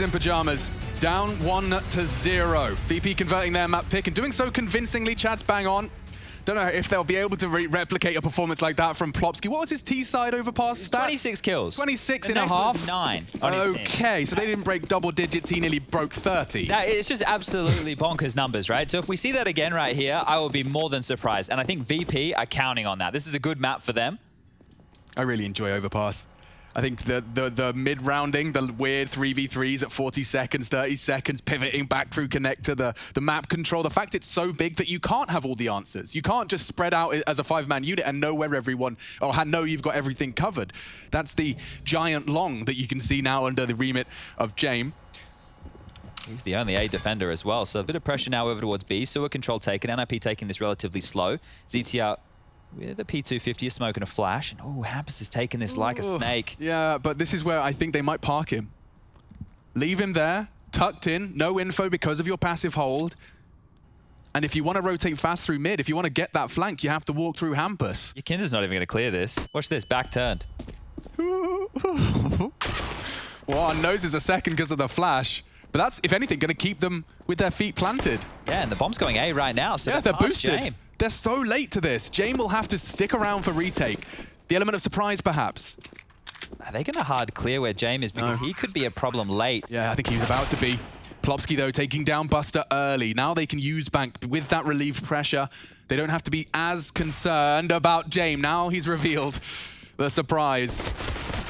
In pajamas, down 1-0. VP converting their map pick and doing so convincingly. Chad's bang on. Don't know if they'll be able to replicate a performance like that from Plopski. What was his T-side overpass stats? 26 kills. 26 and a half? 9 on his team. Okay, so they didn't break double digits. He nearly broke 30. It's just absolutely bonkers numbers, right? So if we see that again right here, I will be more than surprised. And I think VP are counting on that. This is a good map for them. I really enjoy Overpass. I think the mid-rounding, the weird 3v3s at 40 seconds, 30 seconds, pivoting back through connector, the map control, the fact it's so big that you can't have all the answers. You can't just spread out as a 5-man unit and know where everyone, or know you've got everything covered. That's the giant long that you can see now under the remit of Jame. He's the only A defender as well, so a bit of pressure now over towards B. Sewer control taken, NIP taking this relatively slow. ZTR with a P250 is smoking a flash. And oh, hampus is taking this like a snake. Yeah, but this is where I think they might park him. Leave him there, tucked in, no info because of your passive hold. And if you want to rotate fast through mid, if you want to get that flank, you have to walk through hampus. YEKINDAR's not even going to clear this. Watch this, back turned. Well, our nose is a second because of the flash. But that's, if anything, going to keep them with their feet planted. Yeah, and the bomb's going A right now, so yeah, they're boosted. Jame. They're so late to this. Jame will have to stick around for retake. The element of surprise, perhaps. Are they going to hard clear where Jame is? Because he could be a problem late. Yeah, I think he's about to be. Plopski, though, taking down Buster early. Now they can use Bank with that relieved pressure. They don't have to be as concerned about Jame. Now he's revealed the surprise.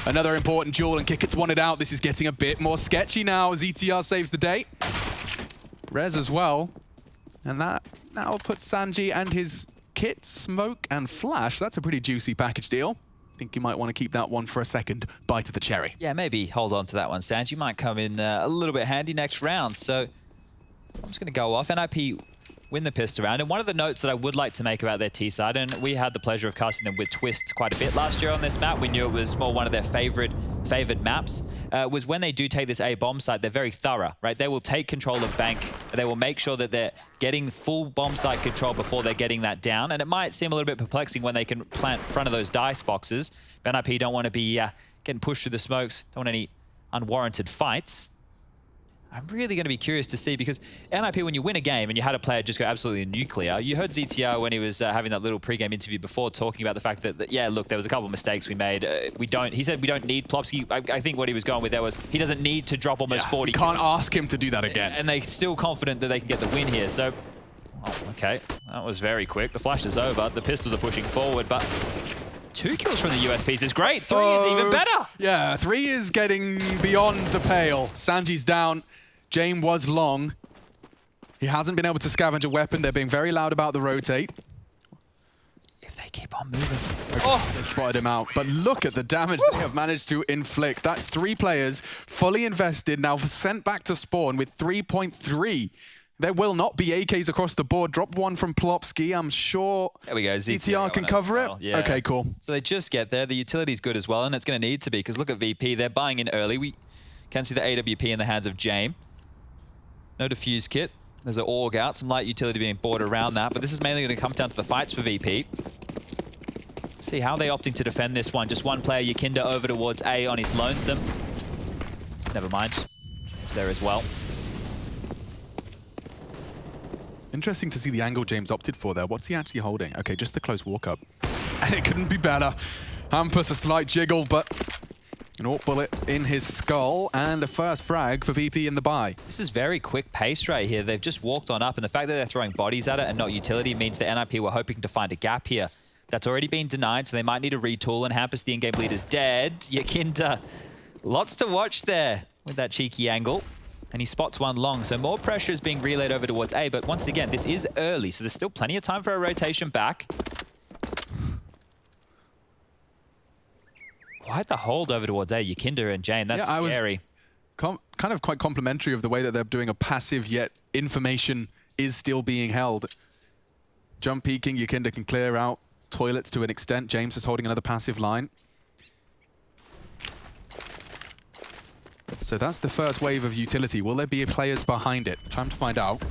Another important duel, and qikert's wanted out. This is getting a bit more sketchy now. ZTR saves the day. Rez as well. And that now puts SANJI and his kit, smoke, and flash. That's a pretty juicy package deal. I think you might want to keep that one for a second bite of the cherry. Yeah, maybe hold on to that one, SANJI. Might come in a little bit handy next round. So I'm just going to go off. NIP win the pistol round. And one of the notes that I would like to make about their T side, and we had the pleasure of casting them with Twist quite a bit last year on this map. We knew it was more one of their favored maps, was when they do take this A bomb site, they're very thorough, right? They will take control of Bank. They will make sure that they're getting full bomb site control before they're getting that down. And it might seem a little bit perplexing when they can plant in front of those dice boxes. But NIP don't want to be getting pushed through the smokes, don't want any unwarranted fights. I'm really going to be curious to see, because NIP, when you win a game and you had a player just go absolutely nuclear, you heard ZTR when he was having that little pre-game interview before talking about the fact that, yeah, look, there was a couple of mistakes we made. He said we don't need Plopski. I think what he was going with there was he doesn't need to drop almost 40 kills. Can't ask him to do that again. And they're still confident that they can get the win here. So, oh, okay, that was very quick. The flash is over. The pistols are pushing forward, but 2 kills from the USPs is great. 3 is even better. Yeah, 3 is getting beyond the pale. SANJI's down. Jame was long. He hasn't been able to scavenge a weapon. They're being very loud about the rotate. If they keep on moving. Okay, they spotted him out. But look at the damage they have managed to inflict. That's 3 players fully invested, now sent back to spawn with 3.3. There will not be AKs across the board. Drop one from Plopski. I'm sure there we go. ZTR can cover it. Yeah. Okay, cool. So they just get there. The utility's good as well, and it's going to need to be, because look at VP. They're buying in early. We can see the AWP in the hands of Jame. No defuse kit. There's an AUG out, some light utility being bought around that, but this is mainly going to come down to the fights for VP. See how they're opting to defend this one. Just one player, YEKINDAR, over towards A on his lonesome. Never mind. It's there as well. Interesting to see the angle James opted for there. What's he actually holding? Okay, just the close walk up. And it couldn't be better. hampus, a slight jiggle, but an AUG bullet in his skull, and a first frag for VP in the buy. This is very quick pace right here. They've just walked on up, and the fact that they're throwing bodies at it and not utility means that NIP were hoping to find a gap here. That's already been denied, so they might need a retool, and hampus, the in-game leader's dead. YEKINDAR, lots to watch there with that cheeky angle. And he spots one long, so more pressure is being relayed over towards A, but once again, this is early, so there's still plenty of time for a rotation back. Quite the hold over towards A, YEKINDAR and Jame, that's scary. Kind of quite complimentary of the way that they're doing a passive, yet information is still being held. Jump peeking, YEKINDAR can clear out toilets to an extent. James is holding another passive line. So that's the first wave of utility. Will there be players behind it? Time to find out.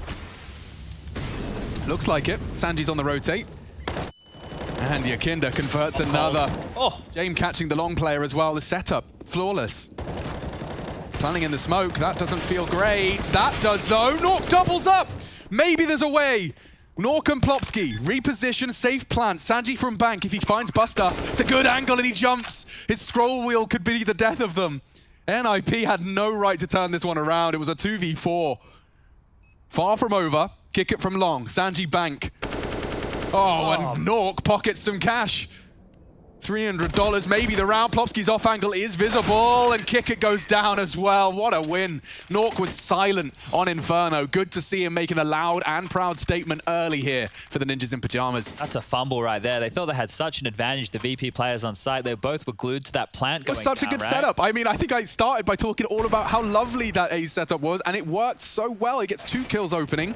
Looks like it. SANJI's on the rotate. And YEKINDAR converts another. Oh. Jame catching the long player as well. The setup, flawless. Planning in the smoke, that doesn't feel great. That does though. Nork doubles up. Maybe there's a way. Nork and Plopski, reposition, safe plant. SANJI from bank, if he finds Buster, it's a good angle and he jumps. His scroll wheel could be the death of them. NIP had no right to turn this one around. It was a 2v4. Far from over, kick it from long. SANJI bank. Oh, and Nork pockets some cash. $300, maybe the round. Plopski's off angle is visible, and Kick goes down as well. What a win. Nork was silent on Inferno. Good to see him making a loud and proud statement early here for the Ninjas in Pajamas. That's a fumble right there. They thought they had such an advantage, the VP players on site. They both were glued to that plant going down, It was such a good setup. I mean, I think I started by talking all about how lovely that A setup was, and it worked so well. He gets 2 kills opening.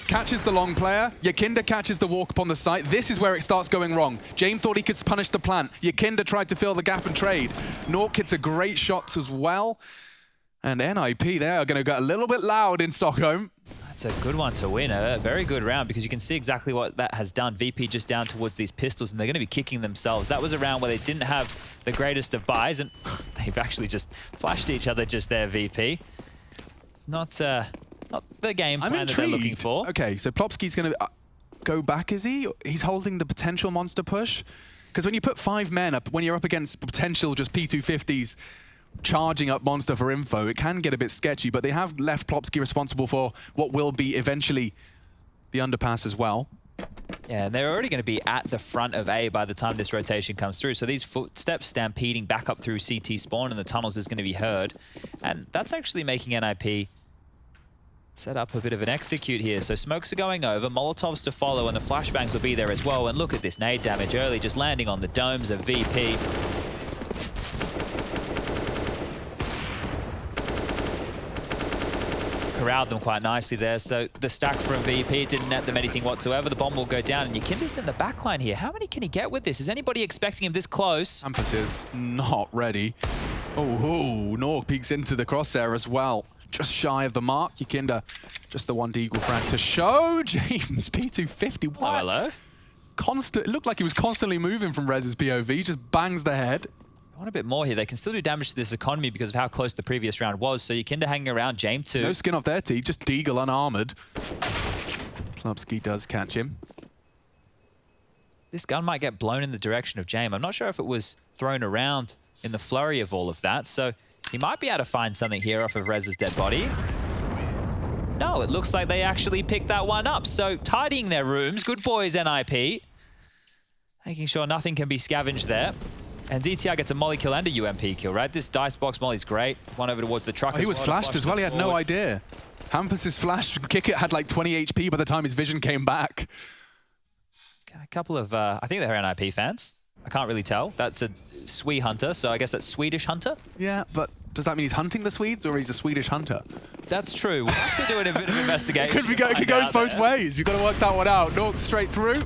Catches the long player. YEKINDAR catches the walk upon the site. This is where it starts going wrong. Jame thought he could punish the plant. YEKINDAR tried to fill the gap and trade. Nork hits a great shot as well. And NIP, they are going to get a little bit loud in Stockholm. That's a good one to win. A very good round, because you can see exactly what that has done. VP just down towards these pistols, and they're going to be kicking themselves. That was a round where they didn't have the greatest of buys, and they've actually just flashed each other just there, VP. Not the game plan that they're looking for. Okay, so Plopski's going to go back, is he? He's holding the potential monster push? Because when you put 5 men up, when you're up against potential just P250s charging up monster for info, it can get a bit sketchy, but they have left Plopski responsible for what will be eventually the underpass as well. Yeah, they're already going to be at the front of A by the time this rotation comes through. So these footsteps stampeding back up through CT spawn and the tunnels is going to be heard. And that's actually making NIP set up a bit of an execute here. So smokes are going over, Molotovs to follow, and the flashbangs will be there as well. And look at this nade damage early, just landing on the domes of VP. Corralled them quite nicely there. So the stack from VP didn't net them anything whatsoever. The bomb will go down, and YEKINDAR's in the backline here. How many can he get with this? Is anybody expecting him this close? Hampus is not ready. Oh, Nork peeks into the crosshair as well. Just shy of the mark. YEKINDAR, just the 1 deagle frag to show. James, P250, what? Oh, hello? It looked like he was constantly moving from Rez's POV, just bangs the head. I want a bit more here. They can still do damage to this economy because of how close the previous round was. So YEKINDAR hanging around, Jame too. No skin off their teeth, just deagle unarmored. Plopski does catch him. This gun might get blown in the direction of Jame. I'm not sure if it was thrown around in the flurry of all of that. So he might be able to find something here off of Rez's dead body. No, it looks like they actually picked that one up. So tidying their rooms. Good boys, NIP. Making sure nothing can be scavenged there. And ZTR gets a molly kill and a UMP kill, right? This dice box molly's great. One over towards the truck. Oh, he was flashed as well. He had no idea. Hampus' flash. Kick it had like 20 HP by the time his vision came back. A couple of, I think they're NIP fans. I can't really tell. That's a Swede hunter, so I guess that's Swedish hunter. Yeah, but does that mean he's hunting the Swedes or he's a Swedish hunter? That's true. We'll have to do a bit of investigation. It goes both ways. You've got to work that one out. Nork straight through.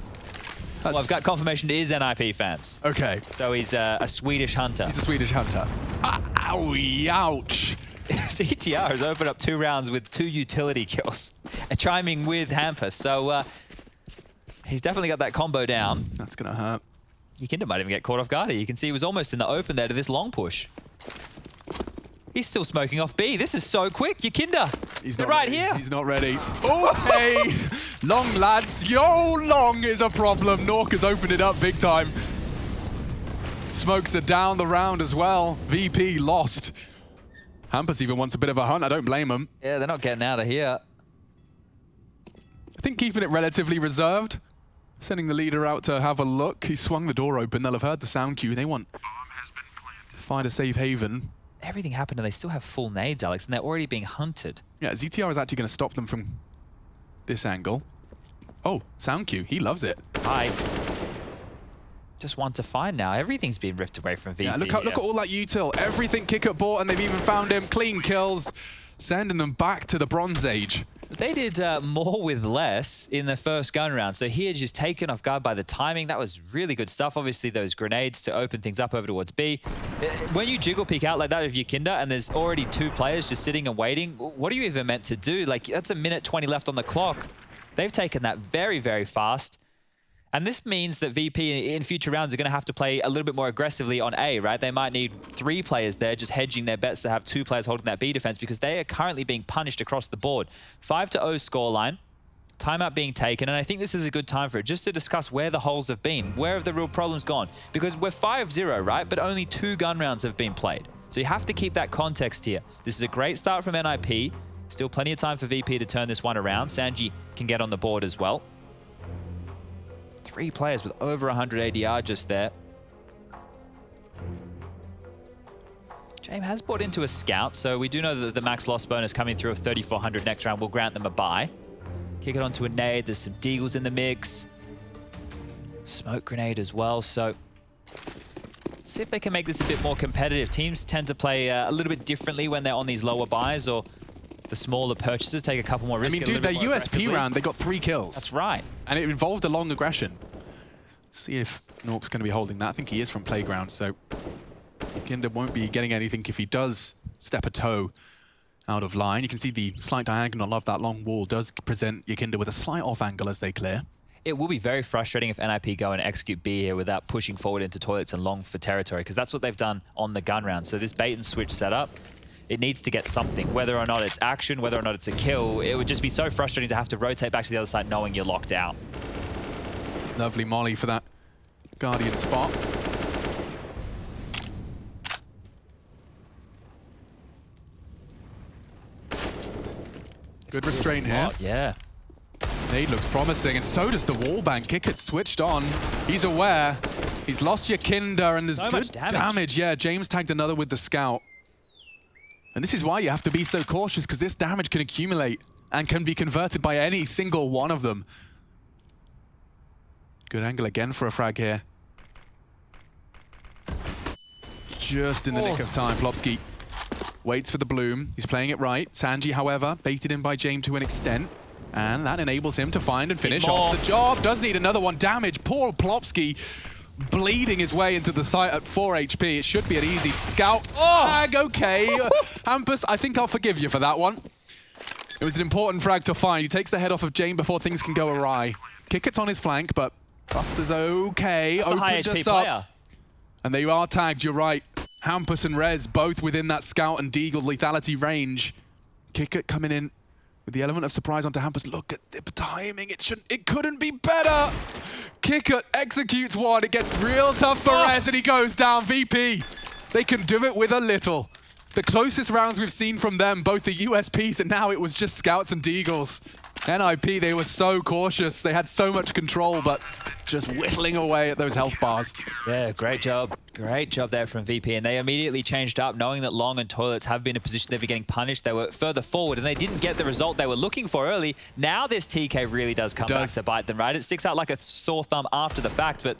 Well, I've got confirmation it is NIP fans. Okay. So he's a Swedish hunter. He's a Swedish hunter. Owie, ouch. CTR has opened up 2 rounds with 2 utility kills and chiming with Hampus. So he's definitely got that combo down. That's going to hurt. YEKINDAR might even get caught off guard here. You can see he was almost in the open there to this long push. He's still smoking off B. This is so quick. YEKINDAR, he's they're not right ready. here. He's not ready. Oh, hey. Long, lads. Yo, long is a problem. Nork has opened it up big time. Smokes are down the round as well. VP lost. Hampus even wants a bit of a hunt. I don't blame him. Yeah, they're not getting out of here. I think keeping it relatively reserved. Sending the leader out to have a look. He swung the door open. They'll have heard the sound cue. They want to find a safe haven. Everything happened and they still have full nades, Alex, and they're already being hunted. Yeah, ZTR is actually going to stop them from this angle. Oh, sound cue. He loves it. I just want to find now. Everything's been ripped away from VP. Yeah, look at all that util. Everything qikert bought, and they've even found him. Clean kills, sending them back to the Bronze Age. They did more with less in the first gun round. So he had just taken off guard by the timing. That was really good stuff. Obviously, those grenades to open things up over towards B. When you jiggle peek out like that of YEKINDAR and there's already 2 players just sitting and waiting, what are you even meant to do? Like, that's a minute 20 left on the clock. They've taken that very, very fast. And this means that VP in future rounds are going to have to play a little bit more aggressively on A, right? They might need 3 players there, just hedging their bets to have 2 players holding that B defense because they are currently being punished across the board. 5-0 scoreline, timeout being taken, and I think this is a good time for it, just to discuss where the holes have been. Where have the real problems gone? Because we're 5-0, right? But only 2 gun rounds have been played. So you have to keep that context here. This is a great start from NIP. Still plenty of time for VP to turn this one around. SANJI can get on the board as well. 3 players with over 100 ADR just there. Jame has bought into a scout, so we do know that the max loss bonus coming through of 3,400 next round will grant them a bye. Kick it onto a nade. There's some deagles in the mix. Smoke grenade as well, so see if they can make this a bit more competitive. Teams tend to play a little bit differently when they're on these lower buys, or the smaller purchases take a couple more risks. I mean, dude, their USP round, they got 3 kills. That's right. And it involved a long aggression. See if nawwk's going to be holding that. I think he is from Playground, so YEKINDAR won't be getting anything if he does step a toe out of line. You can see the slight diagonal of that long wall does present YEKINDAR with a slight off angle as they clear. It will be very frustrating if NIP go and execute B here without pushing forward into toilets and long for territory, because that's what they've done on the gun round. So this bait and switch setup, it needs to get something. Whether or not it's action, whether or not it's a kill, it would just be so frustrating to have to rotate back to the other side knowing you're locked out. Lovely molly for that Guardian spot. Good restraint here. Yeah. Nade looks promising, and so does the wall bank. qikert switched on. He's aware. He's lost YEKINDAR, and there's so good damage. Yeah, James tagged another with the scout. And this is why you have to be so cautious, because this damage can accumulate and can be converted by any single one of them. Good angle again for a frag here. Just in the nick of time. Plopski waits for the bloom. He's playing it right. SANJI, however, baited in by Jame to an extent. And that enables him to find and finish off the job. Does need another one. Damage. Poor Plopski bleeding his way into the site at 4 HP. It should be an easy scout. Frag, okay. Hampus, I think I'll forgive you for that one. It was an important frag to find. He takes the head off of Jame before things can go awry. qikert's on his flank, but Buster's okay. That's the high HP player. And they are tagged, you're right. Hampus and Rez both within that scout and deagle lethality range. qikert coming in with the element of surprise onto Hampus. Look at the timing. It couldn't be better. qikert executes one. It gets real tough for Rez, and he goes down. VP, they can do it with a little. The closest rounds we've seen from them, both the USPs, and now it was just scouts and deagles. NIP, they were so cautious. They had so much control, but just whittling away at those health bars. Yeah, great job. Great job there from VP. And they immediately changed up, knowing that long and toilets have been in a position they'd be getting punished. They were further forward, and they didn't get the result they were looking for early. Now this TK really does come back to bite them, right? It sticks out like a sore thumb after the fact, but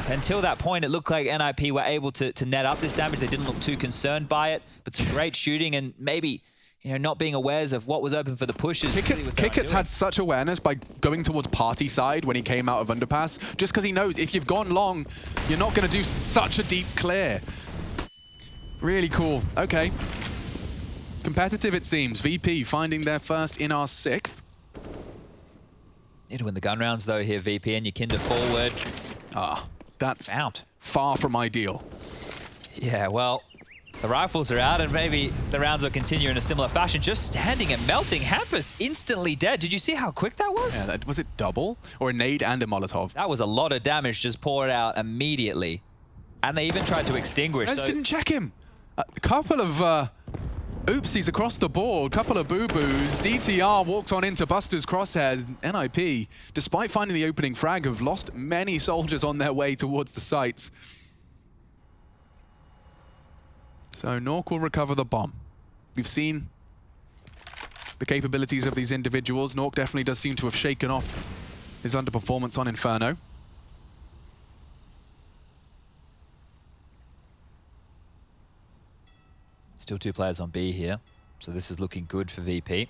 until that point, it looked like NIP were able to net up this damage. They didn't look too concerned by it, but some great shooting and maybe, you know, not being awares of what was open for the pushes. qikert's had such awareness by going towards party side when he came out of Underpass, just because he knows if you've gone long, you're not going to do such a deep clear. Really cool. Okay. Competitive, it seems. VP finding their first in our 6th. Need to win the gun rounds, though, here, VP, and YEKINDAR forward. That's far from ideal. Yeah, well, the rifles are out, and maybe the rounds will continue in a similar fashion. Just standing and melting. Hampus instantly dead. Did you see how quick that was? Yeah, was it double? Or a nade and a Molotov? That was a lot of damage just poured out immediately. And they even tried to extinguish. I just didn't check him. A couple of oopsies across the board, couple of boo-boos. CTR walked on into Buster's crosshairs. NIP, despite finding the opening frag, have lost many soldiers on their way towards the sites. So nawwk will recover the bomb. We've seen the capabilities of these individuals. nawwk definitely does seem to have shaken off his underperformance on Inferno. Still 2 players on B here, so this is looking good for VP.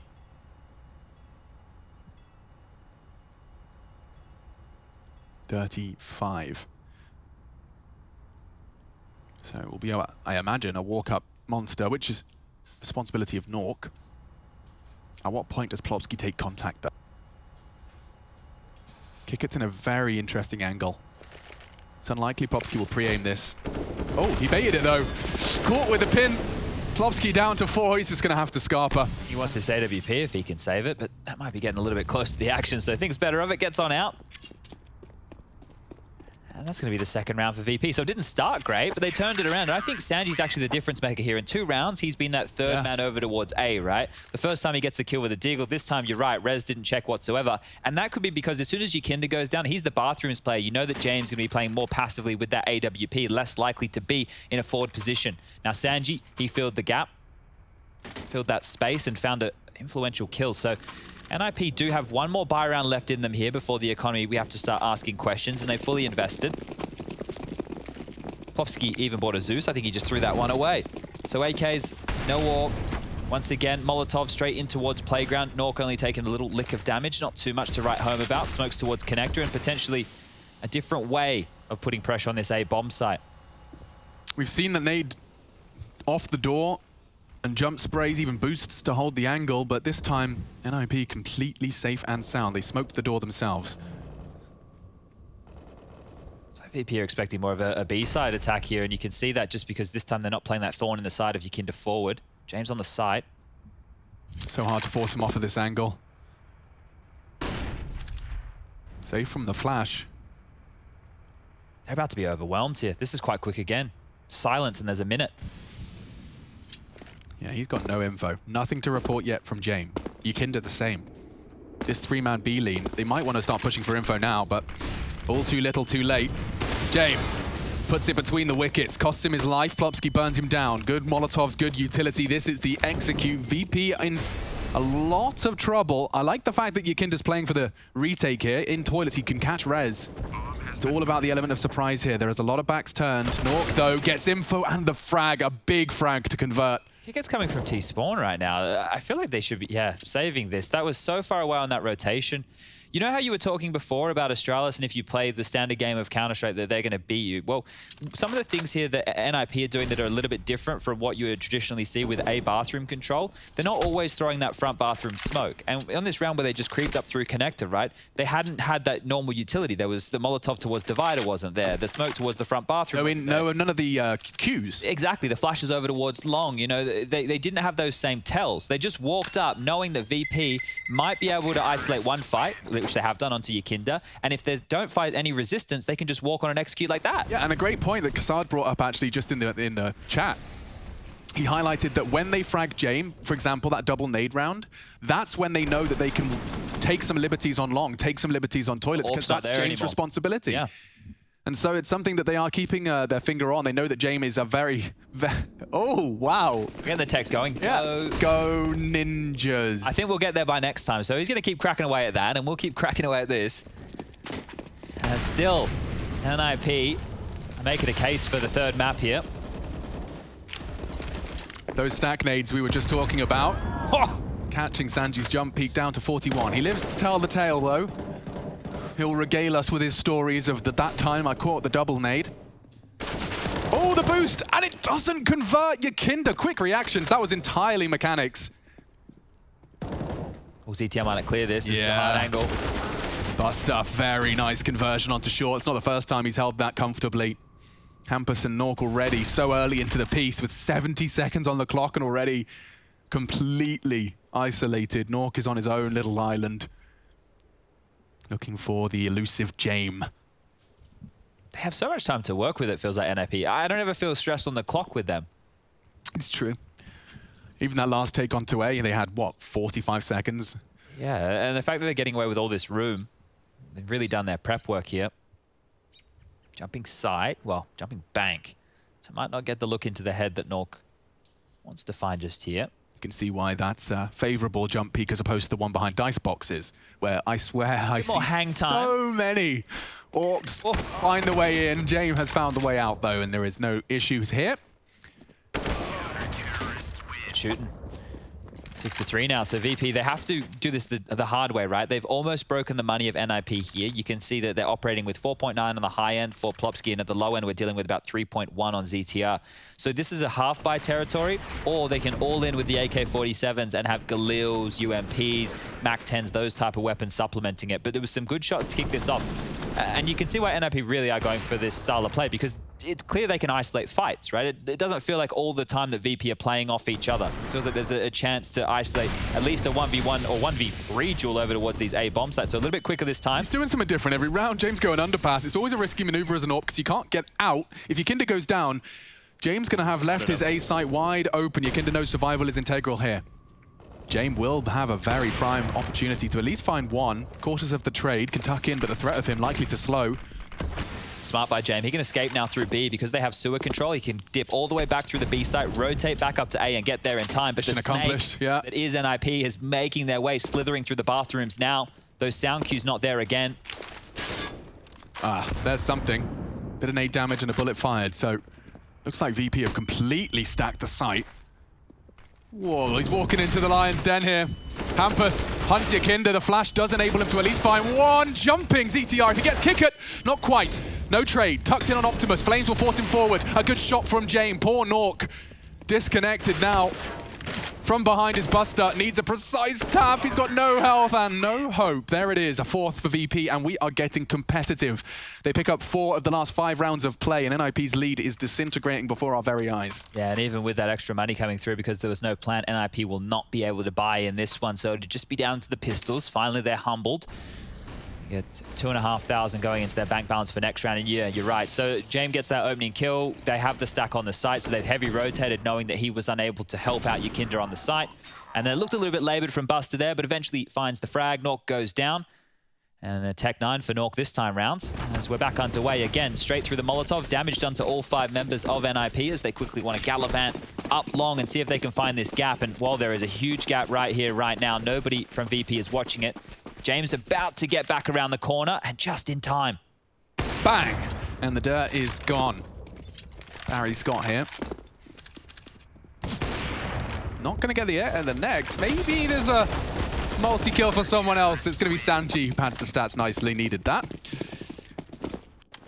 $35. So it will be, I imagine, a walk-up monster, which is responsibility of nawwk. At what point does Plopski take contact, though? Kikert's in a very interesting angle. It's unlikely Plopski will pre-aim this. Oh, he baited it though. Caught with a pin. Plopski down to 4. He's just going to have to Scarpa. He wants this AWP if he can save it, but that might be getting a little bit close to the action, so thinks better of it, gets on out. And that's going to be the second round for VP. So it didn't start great, but they turned it around. And I think SANJI's actually the difference maker here. In 2 rounds, he's been that third man over towards A, right? The first time he gets the kill with a deagle. This time, you're right, Rez didn't check whatsoever. And that could be because as soon as YEKINDAR goes down, he's the bathrooms player. You know that James is going to be playing more passively with that AWP, less likely to be in a forward position. Now, SANJI, he filled the gap, filled that space, and found an influential kill. So NIP do have one more buy round left in them here before the economy. We have to start asking questions, and they fully invested. Plopski even bought a Zeus. I think he just threw that one away. So AK's no war. Once again, Molotov straight in towards Playground. Nork only taking a little lick of damage, not too much to write home about. Smokes towards Connector and potentially a different way of putting pressure on this A bomb site. We've seen the nade off the door and jump sprays, even boosts to hold the angle, but this time NIP completely safe and sound. They smoked the door themselves. So VP are expecting more of a B-side attack here, and you can see that just because this time they're not playing that thorn in the side of YEKINDAR forward. James on the site. So hard to force him off of this angle. Safe from the flash. They're about to be overwhelmed here. This is quite quick again. Silence, and there's a minute. Yeah, he's got no info. Nothing to report yet from Jame. YEKINDAR the same. This 3-man B lean, they might want to start pushing for info now, but all too little, too late. Jame puts it between the wickets, costs him his life. Plopski burns him down. Good Molotovs, good utility. This is the execute. VP in a lot of trouble. I like the fact that YEKINDAR's playing for the retake here. In toilets, he can catch Rez. It's all about the element of surprise here. There is a lot of backs turned. Nork, though, gets info and the frag, a big frag to convert. Kiket's coming from T-spawn right now. I feel like they should be, saving this. That was so far away on that rotation. You know how you were talking before about Astralis, and if you play the standard game of Counter-Strike that they're going to beat you? Well, some of the things here that NIP are doing that are a little bit different from what you would traditionally see with A bathroom control, they're not always throwing that front bathroom smoke. And on this round where they just creeped up through connector, right, they hadn't had that normal utility. There was the Molotov towards divider wasn't there. The smoke towards the front bathroom none of the Qs. Exactly. The flashes over towards long, you know, they didn't have those same tells. They just walked up knowing that VP might be able to isolate one fight, which they have done onto YEKINDAR, and if they don't fight any resistance, they can just walk on and execute like that. Yeah, and a great point that Kassad brought up actually just in the chat. He highlighted that when they frag Jame, for example, that double nade round, that's when they know that they can take some liberties on long, take some liberties on toilets, because that's James' responsibility. Yeah. And so it's something that they are keeping their finger on. They know that Jame is a very oh, wow. We're getting the text going. Yeah. Go ninjas. I think we'll get there by next time. So he's going to keep cracking away at that, and we'll keep cracking away at this. Still, NIP making a case for the third map here. Those stack nades we were just talking about. Catching SANJI's jump peak down to 41. He lives to tell the tale, though. He'll regale us with his stories of that time I caught the double nade. Oh, the boost! And it doesn't convert YEKINDAR. Quick reactions. That was entirely mechanics. Well, ZTM might clear this. This is a hard angle. Buster, very nice conversion onto short. It's not the first time he's held that comfortably. Hampus and Nork already so early into the piece with 70 seconds on the clock and already completely isolated. Nork is on his own little island, looking for the elusive Jame. They have so much time to work with, it feels like, NIP. I don't ever feel stressed on the clock with them. It's true. Even that last take onto A, they had, what, 45 seconds? Yeah, and the fact that they're getting away with all this room, they've really done their prep work here. Jumping side, well, jumping bank. So might not get the look into the head that Nork wants to find just here. You can see why that's a favorable jump peak as opposed to the one behind dice boxes, where I swear I see so many orcs find the way in. Jame has found the way out, though, and there is no issues here. Shooting. 6-3 now. So VP, they have to do this the hard way, right? They've almost broken the money of NIP here. You can see that they're operating with 4.9 on the high end for Plopski, and at the low end, we're dealing with about 3.1 on ZTR. So this is a half-buy territory, or they can all in with the AK-47s and have Galils, UMPs, MAC-10s, those type of weapons supplementing it. But there was some good shots to kick this off. And you can see why NIP really are going for this style of play, because it's clear they can isolate fights, right? It doesn't feel like all the time that VP are playing off each other. It feels like there's a chance to isolate at least a 1v1 or 1v3 duel over towards these A bomb sites. So a little bit quicker this time. He's doing something different every round. James going underpass. It's always a risky maneuver as an AWP because you can't get out. If YEKINDAR goes down, James going to have left his A site wide open. YEKINDAR knows survival is integral here. James will have a very prime opportunity to at least find one. Cautious of the trade, can tuck in, but the threat of him likely to slow. Smart by Jame. He can escape now through B because they have sewer control. He can dip all the way back through the B site, rotate back up to A and get there in time. But the snake that is NIP is making their way, slithering through the bathrooms now. Those sound cues not there again. There's something. Bit of nade damage and a bullet fired. So looks like VP have completely stacked the site. Whoa, he's walking into the lion's den here. Hampus hunts YEKINDAR. The flash does enable him to at least find one. Jumping ZTR. If he gets qikert, not quite. No trade. Tucked in on Optimus. Flames will force him forward. A good shot from Jame. Poor nawwk. Disconnected now. From behind his Buster. Needs a precise tap. He's got no health and no hope. There it is. A fourth for VP, and we are getting competitive. They pick up 4 of the last 5 rounds of play, and NIP's lead is disintegrating before our very eyes. Yeah, and even with that extra money coming through, because there was no plan, NIP will not be able to buy in this one. So to just be down to the pistols, finally they're humbled. Get 2,500 going into their bank balance for next round, and yeah, you're right. So Jame gets that opening kill. They have the stack on the site, so they've heavy rotated, knowing that he was unable to help out YEKINDAR on the site. And then it looked a little bit labored from Buster there, but eventually finds the frag. nawwk goes down. And a Tech 9 for nawwk this time round. As we're back underway again, straight through the Molotov. Damage done to all 5 members of NIP as they quickly want to gallivant up long and see if they can find this gap. And while there is a huge gap right here, right now, nobody from VP is watching it. James about to get back around the corner, and just in time. Bang! And the dirt is gone. Barry Scott here. Not going to get the next. Maybe there's a multi-kill for someone else. It's going to be SANJI who pads the stats nicely. Needed that.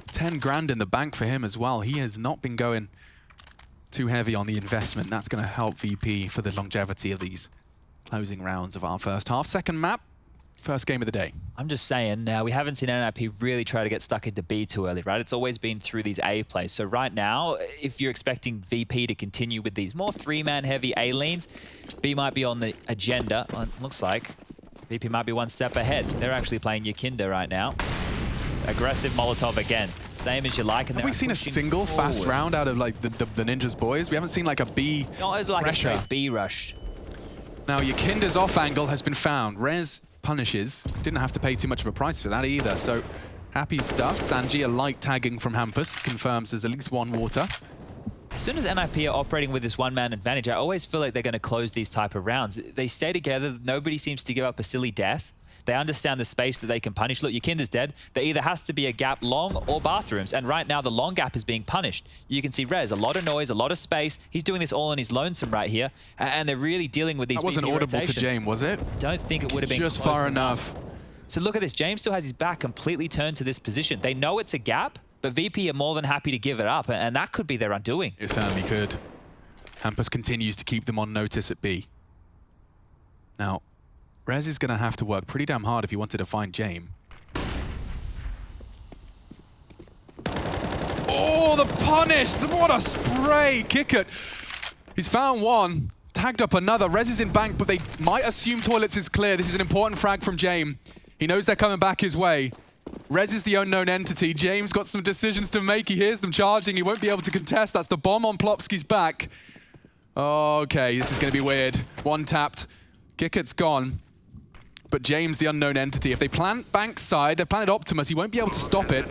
10 grand in the bank for him as well. He has not been going too heavy on the investment. That's going to help VP for the longevity of these closing rounds of our first half. Second map. First game of the day. I'm just saying, now we haven't seen NIP really try to get stuck into B too early, right? It's always been through these A plays. So right now, if you're expecting VP to continue with these more 3-man heavy A lanes, B might be on the agenda. Well, it looks like VP might be one step ahead. They're actually playing YEKINDAR right now. Aggressive Molotov again. Same as you like. And have we seen a single fast round out of like the Ninjas boys? We haven't seen like a B Not like pressure. A straight B rush. Now YEKINDAR's off angle has been found. Rez punishes. Didn't have to pay too much of a price for that either. So happy stuff. SANJI, a light tagging from Hampus, confirms there's at least one water. As soon as NIP are operating with this one-man advantage, I always feel like they're going to close these type of rounds. They stay together. Nobody seems to give up a silly death. They understand the space that they can punish. Look, YEKINDAR's dead. There either has to be a gap long or bathrooms. And right now, the long gap is being punished. You can see Rez, a lot of noise, a lot of space. He's doing this all on his lonesome right here. And they're really dealing with these That wasn't audible rotations. to Jame, was it? Don't think it would have been just far enough. So look at this. James still has his back completely turned to this position. They know it's a gap, but VP are more than happy to give it up. And that could be their undoing. It certainly could. Hampus continues to keep them on notice at B. Now, Rez is going to have to work pretty damn hard if he wanted to find Jame. Oh, the punish! What a spray! qikert. He's found one, tagged up another. Rez is in bank, but they might assume toilets is clear. This is an important frag from Jame. He knows they're coming back his way. Rez is the unknown entity. James got some decisions to make. He hears them charging. He won't be able to contest. That's the bomb on Plopski's back. Okay, this is going to be weird. One tapped. qikert's gone. But James, the unknown entity, if they plant bank side, they planted Optimus, he won't be able to stop it.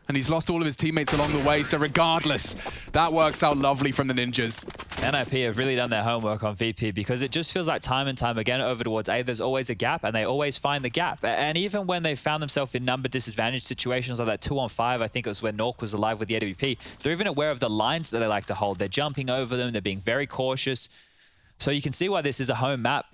And he's lost all of his teammates along the way, so regardless, that works out lovely from the Ninjas. NIP have really done their homework on VP because it just feels like time and time again over towards A, there's always a gap, and they always find the gap. And even when they found themselves in number disadvantage situations like that 2-on-5, I think it was when nawwk was alive with the AWP, they're even aware of the lines that they like to hold. They're jumping over them, they're being very cautious. So you can see why this is a home map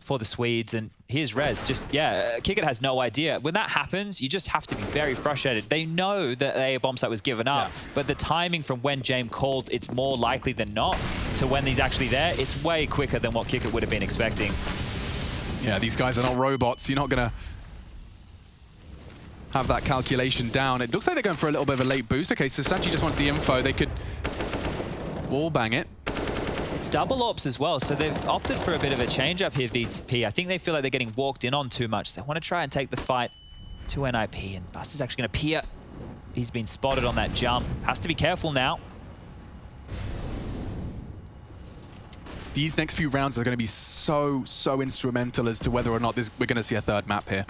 for the Swedes. And here's Rez. Just, yeah, qikert has no idea. When that happens, you just have to be very frustrated. They know that a bomb site was given up, but the timing from when Jame called, it's more likely than not, to when he's actually there, it's way quicker than what qikert would have been expecting. Yeah, these guys are not robots. You're not going to have that calculation down. It looks like they're going for a little bit of a late boost. Okay, so SANJI just wants the info. They could wall bang it. It's double ops as well, so they've opted for a bit of a change up here, VP. I think they feel like they're getting walked in on too much. They want to try and take the fight to NIP, and Buster's actually going to peer. He's been spotted on that jump. Has to be careful now. These next few rounds are going to be so instrumental as to whether or not we're going to see a third map here.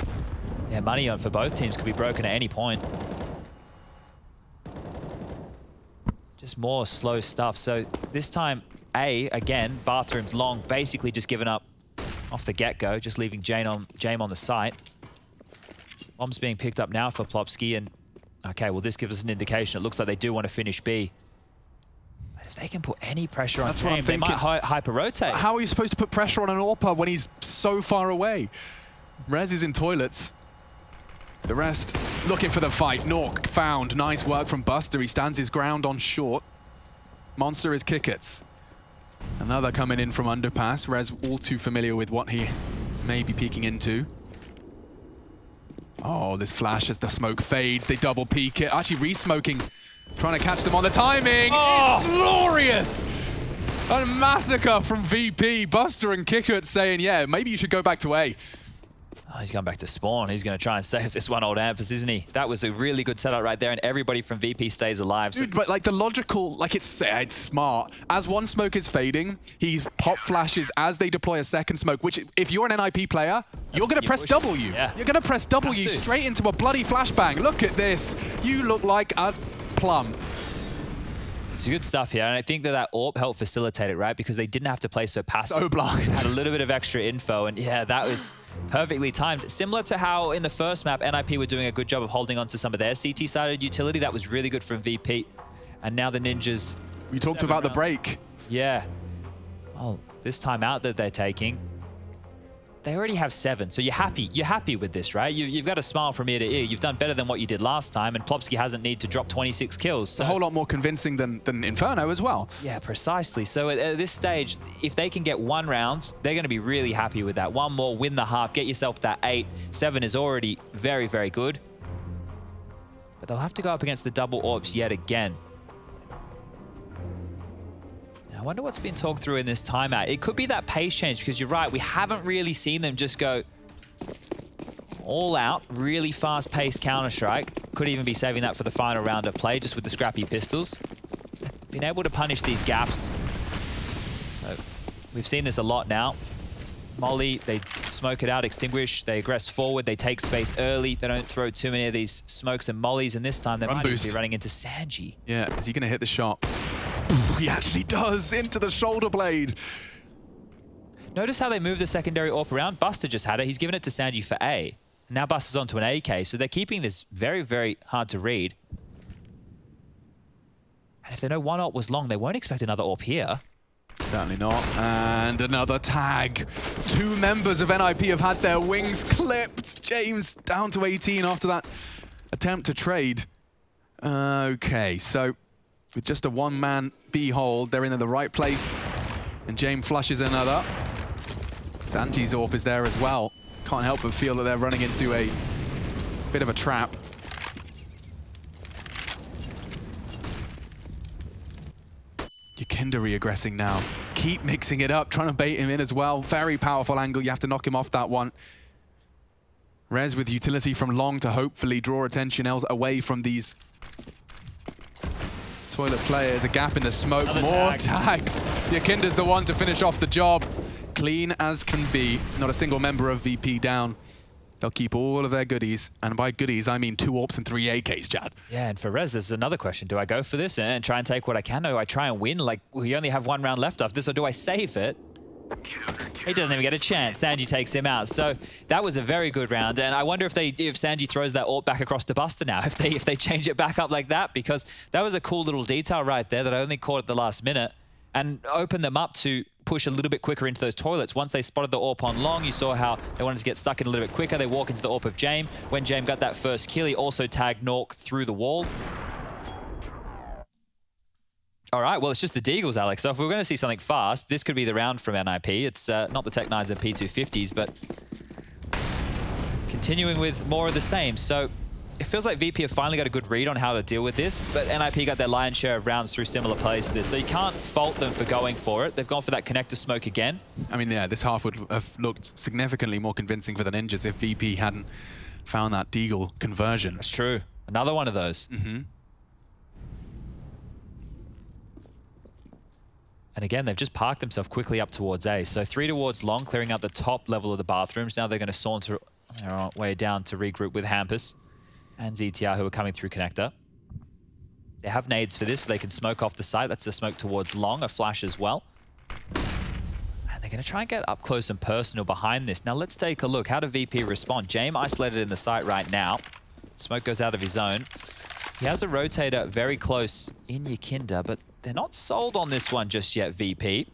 Yeah, money on for both teams could be broken at any point. Just more slow stuff. So this time, again, bathrooms long, basically just given up off the get-go, just leaving Jame on the site. Bomb's being picked up now for Plopski, and okay, well, this gives us an indication. It looks like they do want to finish B. But if they can put any pressure on Jame, they might hyper-rotate. How are you supposed to put pressure on an AWPer when he's so far away? Rez is in toilets. The rest looking for the fight. Nork found. Nice work from Buster. He stands his ground on short. Monster is qikert's. Another coming in from Underpass. Rez all too familiar with what he may be peeking into. Oh, this flash as the smoke fades. They double peek it. Actually re-smoking. Trying to catch them on the timing. Oh, it's glorious! A massacre from VP. Buster and qikert saying, yeah, maybe you should go back to A. Oh, he's gone back to spawn. He's going to try and save this one old hampus, isn't he? That was a really good setup right there, and everybody from VP stays alive. So. Dude, but like the logical, like it's smart. As one smoke is fading, he pop flashes as they deploy a second smoke, which if you're an NIP player, you're going to press W. Yeah. You're going to press W straight into a bloody flashbang. Look at this. You look like a plum. It's good stuff here, and I think that AWP helped facilitate it, right? Because they didn't have to play so passive. So blind. Had a little bit of extra info, and yeah, that was perfectly timed. Similar to how in the first map, NIP were doing a good job of holding on to some of their CT-sided utility. That was really good from VP. And now the Ninjas... We talked about the break. Yeah. Well, this time out that they're taking, they already have 7, so you're happy with this, right? You've got a smile from ear to ear. You've done better than what you did last time, and Plopski hasn't need to drop 26 kills. So. A whole lot more convincing than Inferno as well. Yeah, precisely. So at this stage, if they can get 1 round, they're going to be really happy with that. 1 more, win the half, get yourself that 8. 7 is already very, very good. But they'll have to go up against the double AWPs yet again. I wonder what's been talked through in this timeout. It could be that pace change, because you're right, we haven't really seen them just go all out, really fast-paced Counter-Strike. Could even be saving that for the final round of play, just with the scrappy pistols. Been able to punish these gaps. So we've seen this a lot now. Molly, they smoke it out, extinguish, they aggress forward, they take space early, they don't throw too many of these smokes and mollies, and this time they might even be running into SANJI. Yeah, is he going to hit the shot? He actually does, into the shoulder blade. Notice how they move the secondary AWP around. Buster just had it. He's given it to SANJI for A. Now Buster's onto an AK, so they're keeping this very, very hard to read. And if they know one AWP was long, they won't expect another AWP here. Certainly not. And another tag. 2 members of NIP have had their wings clipped. James down to 18 after that attempt to trade. Okay, so with just a 1-man B hold, they're in the right place. And James flushes another. SANJI's AWP is there as well. Can't help but feel that they're running into a bit of a trap. YEKINDAR reaggressing now. Keep mixing it up, trying to bait him in as well. Very powerful angle. You have to knock him off that one. Rez with utility from long to hopefully draw attention away from these toilet players. A gap in the smoke. Another More tags. YEKINDAR's the one to finish off the job. Clean as can be. Not a single member of VP down. They'll keep all of their goodies. And by goodies, I mean 2 AWPs and 3 AKs, Chad. Yeah, and for Rez, there's another question. Do I go for this and try and take what I can? Or do I try and win? Like, we only have 1 round left after this, or do I save it? He doesn't even get a chance. SANJI takes him out. So that was a very good round. And I wonder if SANJI throws that AWP back across to Buster now, if they change it back up like that, because that was a cool little detail right there that I only caught at the last minute and opened them up to push a little bit quicker into those toilets. Once they spotted the AWP on long, you saw how they wanted to get stuck in a little bit quicker. They walk into the AWP of Jame. When Jame got that first kill, he also tagged Nork through the wall. All right, well, it's just the Deagles, Alex. So if we're going to see something fast, this could be the round from NIP. It's not the Tech-9s and P250s, but continuing with more of the same. So it feels like VP have finally got a good read on how to deal with this, but NIP got their lion's share of rounds through similar plays to this, so you can't fault them for going for it. They've gone for that connector smoke again. I mean, yeah, this half would have looked significantly more convincing for the Ninjas if VP hadn't found that Deagle conversion. That's true. Another one of those. And again, they've just parked themselves quickly up towards A. So 3 towards long, clearing out the top level of the bathrooms. Now they're going to saunter their way down to regroup with Hampus and ZTR, who are coming through connector. They have nades for this, so they can smoke off the site. That's the smoke towards long, a flash as well. And they're going to try and get up close and personal behind this. Now let's take a look. How do VP respond? Jame isolated in the site right now. Smoke goes out of his zone. He has a rotator very close in YEKINDAR, but they're not sold on this one just yet, VP.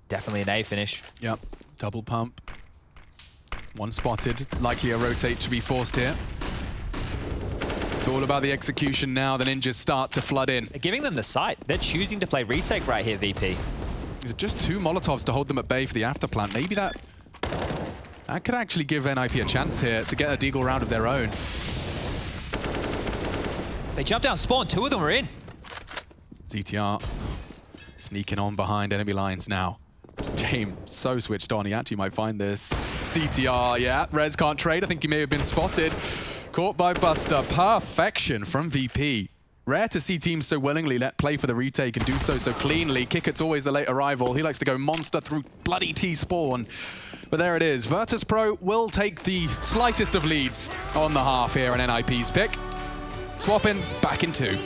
Definitely an A finish. Yep, double pump. One spotted, likely a rotate to be forced here. It's all about the execution now. The Ninjas start to flood in. They're giving them the site. They're choosing to play retake right here, VP. There's just 2 Molotovs to hold them at bay for the after plant. Maybe that could actually give NIP a chance here to get a Deagle round of their own. They jump down spawn. 2 of them are in. ZTR sneaking on behind enemy lines now. Jame so switched on. He actually might find this. CTR, yeah. Rez can't trade. I think he may have been spotted. Caught by Buster. Perfection from VP. Rare to see teams so willingly let play for the retake and do so cleanly. Kikert's always the late arrival. He likes to go monster through bloody T-spawn. But there it is. Virtus.pro will take the slightest of leads on the half here in NIP's pick. Swapping back in 2.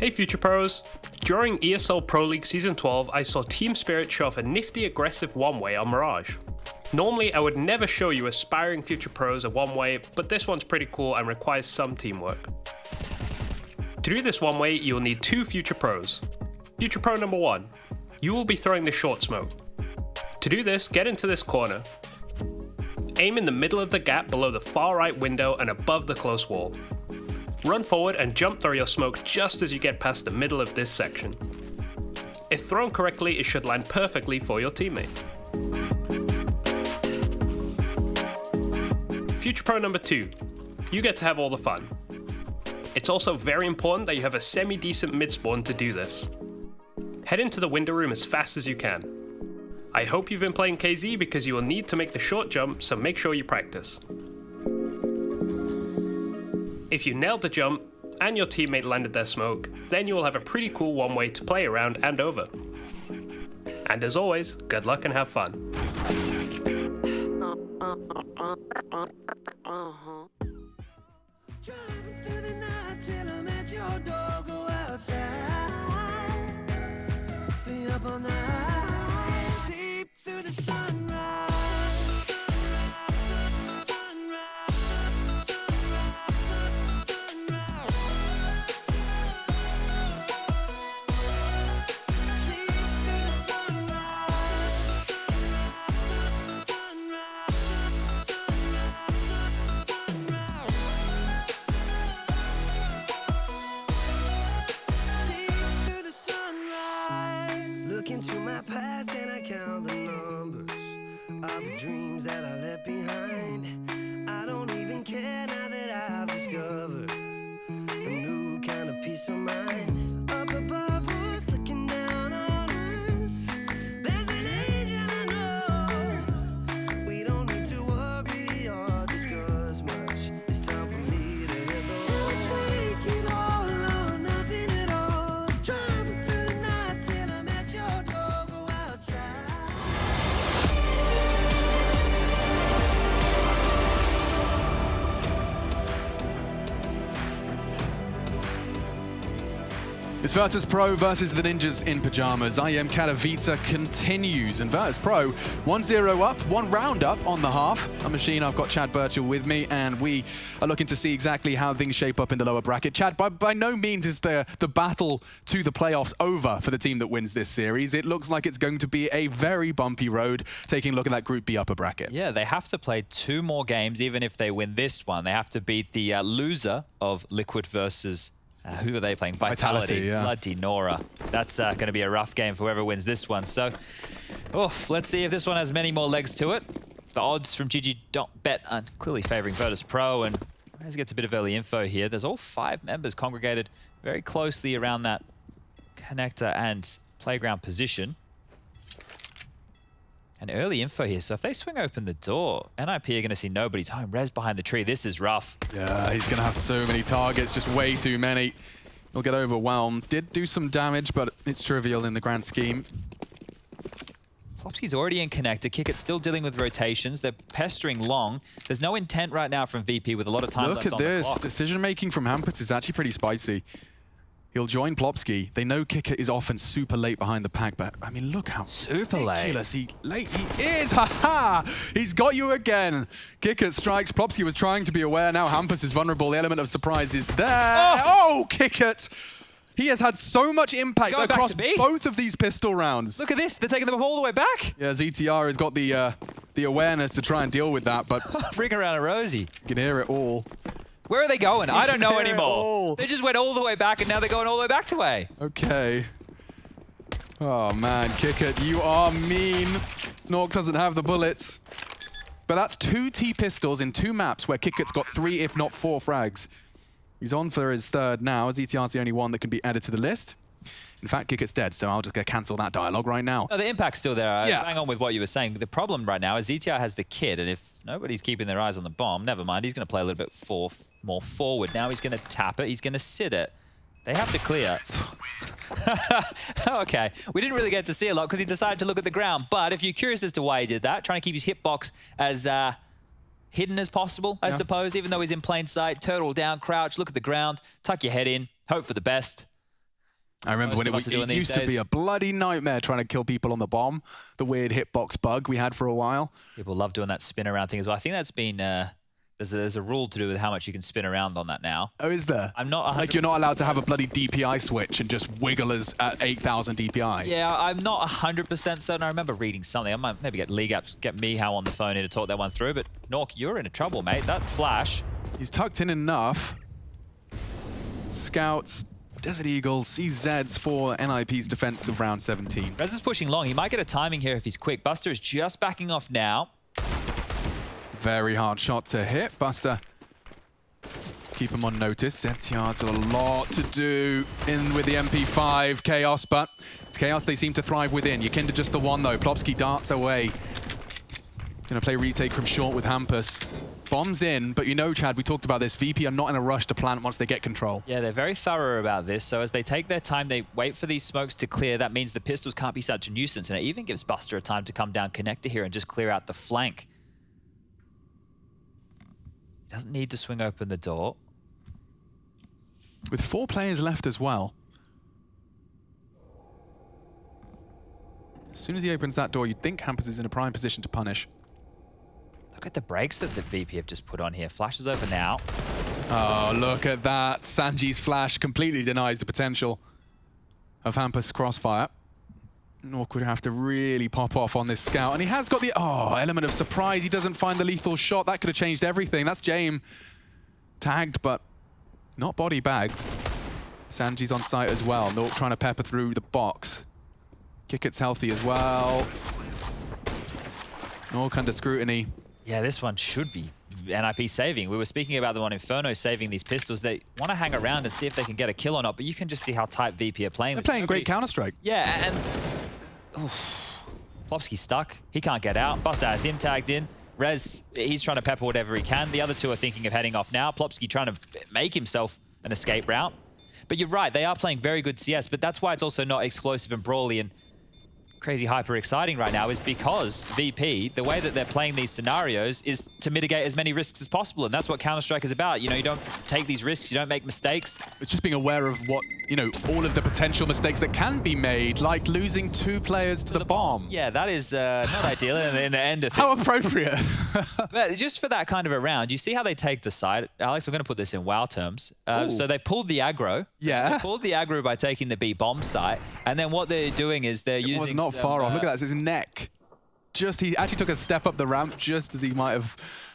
Hey Future Pros! During ESL Pro League Season 12, I saw Team Spirit show off a nifty aggressive one-way on Mirage. Normally, I would never show you aspiring Future Pros a one-way, but this one's pretty cool and requires some teamwork. To do this one-way, you'll need 2 Future Pros. Future Pro number 1, you will be throwing the short smoke. To do this, get into this corner. Aim in the middle of the gap below the far right window and above the close wall. Run forward and jump throw your smoke just as you get past the middle of this section. If thrown correctly, it should land perfectly for your teammate. Future Pro number 2, you get to have all the fun. It's also very important that you have a semi-decent mid-spawn to do this. Head into the window room as fast as you can. I hope you've been playing KZ because you will need to make the short jump, so make sure you practice. If you nailed the jump, and your teammate landed their smoke, then you will have a pretty cool one-way to play around and over. And as always, good luck and have fun. peace of mind. Up above us, looking down on us. There's an angel I know. We don't need to worry or discuss much. It's time for me to hit the road. Take it all or nothing at all. Driving through the night till I'm at your door. Go outside. It's Virtus.pro versus the Ninjas in Pajamas. IEM Katowice continues, and Virtus.pro 1-0 up, 1 round up on the half. A machine, I've got Chad Birchall with me, and we are looking to see exactly how things shape up in the lower bracket. Chad, by no means is the battle to the playoffs over for the team that wins this series. It looks like it's going to be a very bumpy road, taking a look at that Group B upper bracket. Yeah, they have to play 2 more games, even if they win this one. They have to beat the loser of Liquid versus... who are they playing? Vitality. Yeah. Bloody Nora. That's going to be a rough game for whoever wins this one. So, let's see if this one has many more legs to it. The odds from GG.bet are clearly favoring Virtus.pro, and let's get a bit of early info here. There's all 5 members congregated very closely around that connector and playground position. And early info here, so if they swing open the door, NIP are going to see nobody's home. Rez behind the tree, this is rough. Yeah, he's going to have so many targets, just way too many. He'll get overwhelmed. Did do some damage, but it's trivial in the grand scheme. Plopski's already in connector. qikert still dealing with rotations. They're pestering long. There's no intent right now from VP with a lot of time left on the clock. Look at this. Decision-making from hampus is actually pretty spicy. He'll join Plopski. They know qikert is often super late behind the pack, but I mean, look how ridiculous he is. Ha-ha! He's got you again. qikert strikes. Plopski was trying to be aware. Now hampus is vulnerable. The element of surprise is there. Oh, qikert! He has had so much impact across both of these pistol rounds. Look at this. They're taking them all the way back. Yeah, ZTR has got the awareness to try and deal with that, but... Bring around a Rosie. You can hear it all. Where are they going? I don't know anymore. They just went all the way back, and now they're going all the way back to A. Okay. Oh, man. qikert, you are mean. Nork doesn't have the bullets. But that's 2 T-pistols in 2 maps where qikert's got 3, if not 4 frags. He's on for his 3rd now. ZTR's the only one that can be added to the list. In fact, qiket's dead, so I'll just cancel that dialogue right now. No, the impact's still there. Yeah. Hang on with what you were saying. The problem right now is ZTR has the kid, and if nobody's keeping their eyes on the bomb, never mind. He's going to play a little bit more forward. Now he's going to tap it. He's going to sit it. They have to clear. Okay. We didn't really get to see a lot because he decided to look at the ground. But if you're curious as to why he did that, trying to keep his hitbox as hidden as possible, I suppose, even though he's in plain sight. Turtle down, crouch, look at the ground, tuck your head in, hope for the best. I remember when it used to be a bloody nightmare trying to kill people on the bomb. The weird hitbox bug we had for a while. People love doing that spin around thing as well. I think that's been, there's a rule to do with how much you can spin around on that now. Oh, is there? I'm not 100% like you're not allowed to have a bloody DPI switch and just wiggle us at 8,000 DPI. Yeah, I'm not 100% certain. I remember reading something. I might maybe get League Apps, get Mihao on the phone here to talk that one through. But Nork, you're in trouble, mate. That flash. He's tucked in enough. Scouts. Desert Eagle, CZs for NIP's defense of round 17. Rez is pushing long. He might get a timing here if he's quick. Buster is just backing off now. Very hard shot to hit. Buster, keep him on notice. ZTR's got a lot to do in with the MP5 Chaos, but it's Chaos they seem to thrive within. YEKINDAR just the one though. Plopski darts away. Gonna play retake from short with hampus. Bombs in, but you know, Chad, we talked about this. VP are not in a rush to plant once they get control. Yeah, they're very thorough about this. So as they take their time, they wait for these smokes to clear. That means the pistols can't be such a nuisance. And it even gives Buster a time to come down connector here and just clear out the flank. He doesn't need to swing open the door. With 4 players left as well. As soon as he opens that door, you'd think hampus is in a prime position to punish. Look at the brakes that the VP have just put on here. Flashes over now. Oh, look at that. SANJI's flash completely denies the potential of hampus crossfire. Nork would have to really pop off on this scout. And he has got the element of surprise. He doesn't find the lethal shot. That could have changed everything. That's jame tagged, but not body bagged. SANJI's on site as well. Nork trying to pepper through the box. qiket's healthy as well. Nork under scrutiny. Yeah, this one should be NIP saving. We were speaking about them on Inferno saving these pistols. They want to hang around and see if they can get a kill or not, but you can just see how tight VP are playing. They're playing great Counter-Strike. Yeah, and Plopski's stuck. He can't get out. Buster has him tagged in. Rez, he's trying to pepper whatever he can. The other two are thinking of heading off now. Plopski trying to make himself an escape route. But you're right, they are playing very good CS, but that's why it's also not explosive and brawly and crazy hyper exciting right now, is because VP, the way that they're playing these scenarios is to mitigate as many risks as possible, and that's what Counter-Strike is about. You know, you don't take these risks, you don't make mistakes. It's just being aware of what, you know, all of the potential mistakes that can be made, like losing 2 players to the bomb. Yeah, that is not ideal in the end of How appropriate. But just for that kind of a round, you see how they take the side. Alex, we're going to put this in WoW terms. So they've pulled the aggro. Yeah. They pulled the aggro by taking the B bomb site, and then what they're doing is they're using... It was not far off. Look at that, it's his neck. He actually took a step up the ramp just as he might have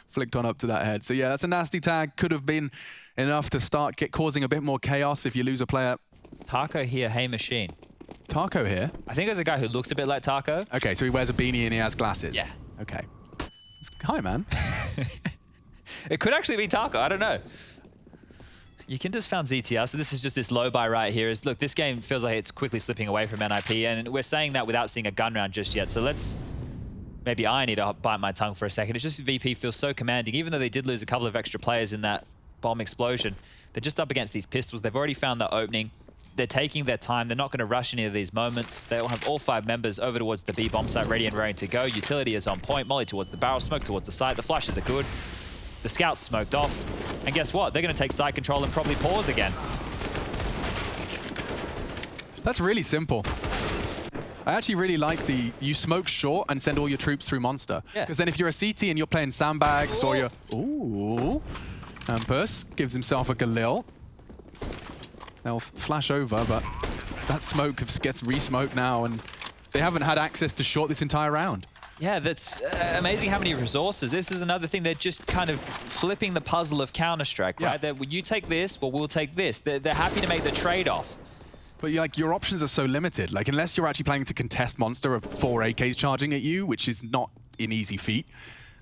flicked on up to that head. So yeah, that's a nasty tag. Could have been enough to start causing a bit more chaos if you lose a player. Taco here, Hey Machine. Taco here? I think there's a guy who looks a bit like Taco. Okay, so he wears a beanie and he has glasses. Yeah. Okay. Hi, man. It could actually be Taco, I don't know. YEKINDAR's found ZTR, so this is just this low buy right here. Is look, this game feels like it's quickly slipping away from NIP, and we're saying that without seeing a gun round just yet. So let's, maybe I need to bite my tongue for a second. It's just VP feels so commanding, even though they did lose a couple of extra players in that bomb explosion. They're just up against these pistols. They've already found the opening. They're taking their time. They're not going to rush any of these moments. They'll have all 5 members over towards the B bomb site, ready and raring to go. Utility is on point. Molly towards the barrel, smoke towards the site. The flashes are good. The scouts smoked off. And guess what? They're going to take side control and probably pause again. That's really simple. I actually really like you smoke short and send all your troops through monster. Because then if you're a CT and you're playing sandbags or you're... Ooh. Hampus gives himself a Galil. They'll flash over, but that smoke gets re-smoked now, and they haven't had access to short this entire round. Yeah, that's amazing how many resources. This is another thing. They're just kind of flipping the puzzle of Counter-Strike, right? Yeah. When you take this, well, we'll take this. They're happy to make the trade-off. But like, your options are so limited. Like, unless you're actually planning to contest monster of 4 AKs charging at you, which is not an easy feat,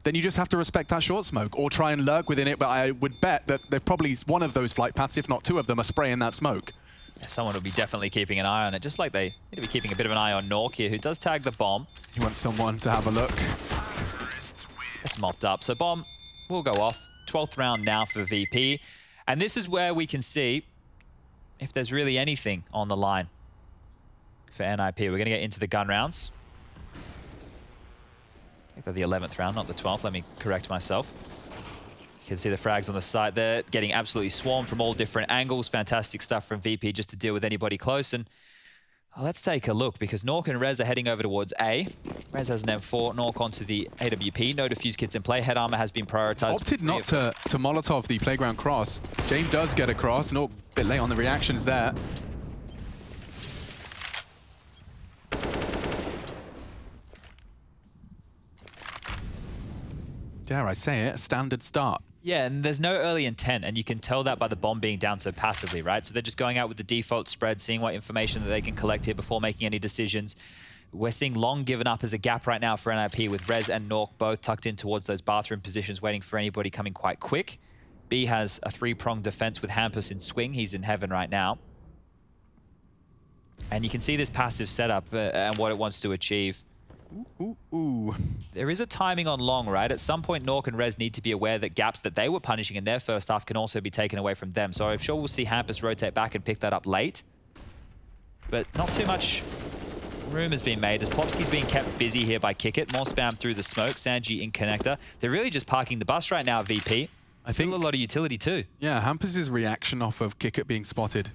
then you just have to respect that short smoke or try and lurk within it. But I would bet that they're probably one of those flight paths, if not 2 of them, are spraying that smoke. Yeah, someone will be definitely keeping an eye on it, just like they need to be keeping a bit of an eye on Nork here, who does tag the bomb. You want someone to have a look. It's mopped up. So bomb will go off. 12th round now for VP. And this is where we can see if there's really anything on the line for NIP. We're going to get into the gun rounds. I think they're the 11th round, not the 12th. Let me correct myself. You can see the frags on the side there, getting absolutely swarmed from all different angles. Fantastic stuff from VP just to deal with anybody close. And let's take a look, because Nork and Rez are heading over towards A. Rez has an M4, Nork onto the AWP. No defuse kits in play. Head armor has been prioritized. Opted not to Molotov the playground cross. Jame does get across. Nork a bit late on the reactions there. Dare I say it, a standard start. Yeah, and there's no early intent, and you can tell that by the bomb being down so passively, right? So they're just going out with the default spread, seeing what information that they can collect here before making any decisions. We're seeing long given up as a gap right now for NIP, with Rez and Nork both tucked in towards those bathroom positions, waiting for anybody coming quite quick. B has a 3-pronged defense with Hampus in swing. He's in heaven right now. And you can see this passive setup and what it wants to achieve. Ooh. There is a timing on long, right? At some point, Nork and Rez need to be aware that gaps that they were punishing in their first half can also be taken away from them. So I'm sure we'll see Hampus rotate back and pick that up late. But not too much room has been made, as Plopski's being kept busy here by qikert. More spam through the smoke. SANJI in connector. They're really just parking the bus right now, VP. I think still a lot of utility too. Yeah, Hampus' reaction off of qikert being spotted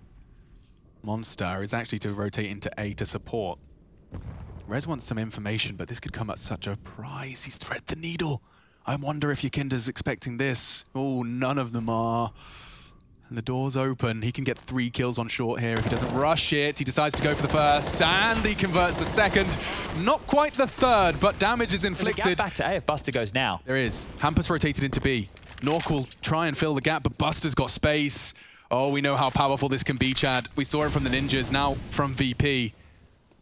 monster is actually to rotate into A to support. Rez wants some information, but this could come at such a price. He's thread the needle. I wonder if YEKINDAR's expecting this. Oh, none of them are. And the door's open. He can get 3 kills on short here if he doesn't rush it. He decides to go for the first, and he converts the second. Not quite the third, but damage is inflicted. There's a gap back to A if Buster goes now. There is. Hampus rotated into B. Nork will try and fill the gap, but Buster's got space. Oh, we know how powerful this can be, Chad. We saw it from the Ninjas, now from VP.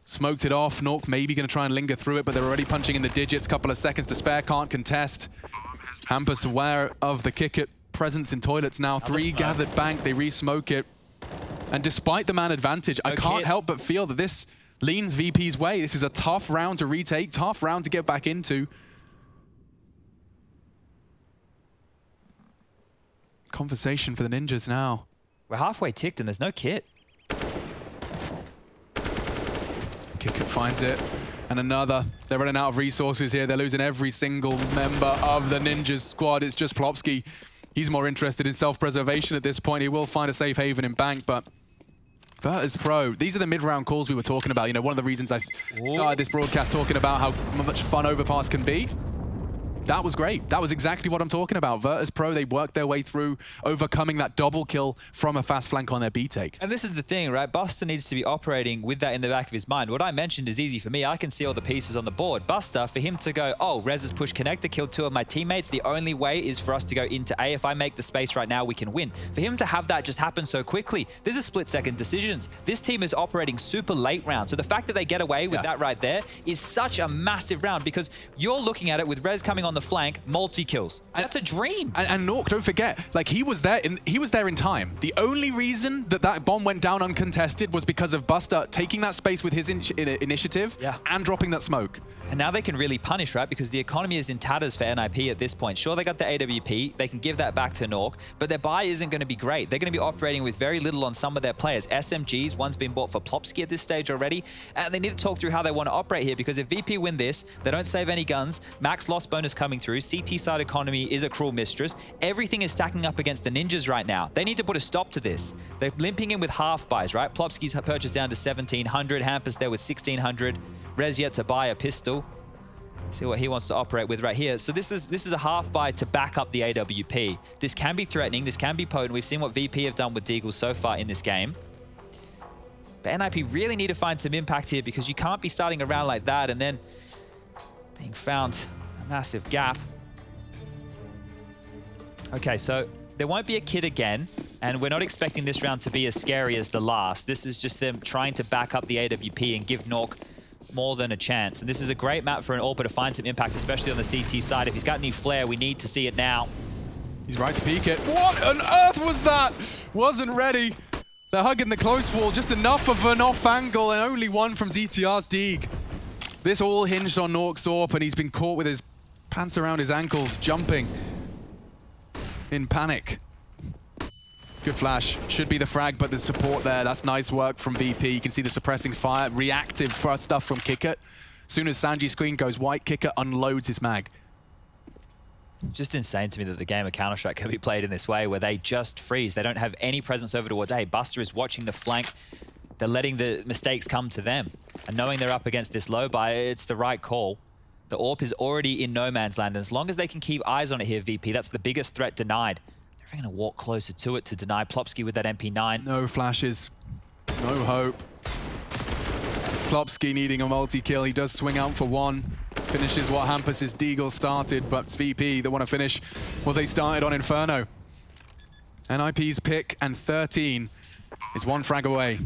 Smoked it off. Nork maybe going to try and linger through it, but they're already punching in the digits. Couple of seconds to spare. Can't contest. Hampus aware of the qikert presence in toilets now. 3 gathered bank, they re-smoke it. And despite the man advantage, I can't help but feel that this leans VP's way. This is a tough round to retake, tough round to get back into. Conversation for the ninjas now. We're halfway ticked and there's no kit. qikert finds it. And another. They're running out of resources here. They're losing every single member of the ninjas squad. It's just Plopski. He's more interested in self-preservation at this point. He will find a safe haven in bank, but Virtus.pro, these are the mid-round calls we were talking about. You know, one of the reasons I started this broadcast talking about how much fun Overpass can be. That was great. That was exactly what I'm talking about. Virtus.pro, they worked their way through overcoming that double kill from a fast flank on their B take. And this is the thing, right? Buster needs to be operating with that in the back of his mind. What I mentioned is easy for me. I can see all the pieces on the board. Buster, for him to go, oh, Rez has pushed connector, killed 2 of my teammates. The only way is for us to go into A. If I make the space right now, we can win. For him to have that just happen so quickly, this is split-second decisions. This team is operating super late round. So the fact that they get away with that right there is such a massive round because you're looking at it with Rez coming on the flank, multi-kills. That's a dream. And Nork, don't forget, like he was there in time. The only reason that bomb went down uncontested was because of Buster taking that space with his initiative and dropping that smoke. And now they can really punish, right? Because the economy is in tatters for NIP at this point. Sure, they got the AWP. They can give that back to Nork, but their buy isn't going to be great. They're going to be operating with very little on some of their players. SMGs, one's been bought for Plopski at this stage already. And they need to talk through how they want to operate here because if VP win this, they don't save any guns. Max loss bonus coming through. CT side economy is a cruel mistress. Everything is stacking up against the ninjas right now. They need to put a stop to this. They're limping in with half buys, right? Plopski's purchased down to 1,700. Hampus there with 1,600. Rez yet to buy a pistol. See what he wants to operate with right here. So this is a half buy to back up the AWP. This can be threatening. This can be potent. We've seen what VP have done with Deagle so far in this game. But NIP really need to find some impact here because you can't be starting a round like that and then being found a massive gap. Okay, so there won't be a kit again, and we're not expecting this round to be as scary as the last. This is just them trying to back up the AWP and give Nork more than a chance. And this is a great map for an AWPer to find some impact, especially on the CT side. If he's got any flare, we need to see it now. He's right to peek it. What on earth was that? Wasn't ready. They're hugging the close wall, just enough of an off angle, and only one from ZTR's Deeg. This all hinged on Nork's AWP, and he's been caught with his pants around his ankles, jumping in panic. Good flash. Should be the frag, but the support there. That's nice work from VP. You can see the suppressing fire, reactive for stuff from qikert. As soon as Sanji's screen goes white, qikert unloads his mag. Just insane to me that the game of Counter-Strike can be played in this way, where they just freeze. They don't have any presence over towards A. Buster is watching the flank. They're letting the mistakes come to them. And knowing they're up against this low buy, it's the right call. The AWP is already in no man's land. And as long as they can keep eyes on it here, VP, that's the biggest threat denied. They're going to walk closer to it to deny Plopski with that MP9. No flashes. No hope. It's Plopski needing a multi-kill. He does swing out for one. Finishes what Hampus' Deagle started, but it's VP that want to finish what they started on Inferno. NIP's pick, and 13 is one frag away.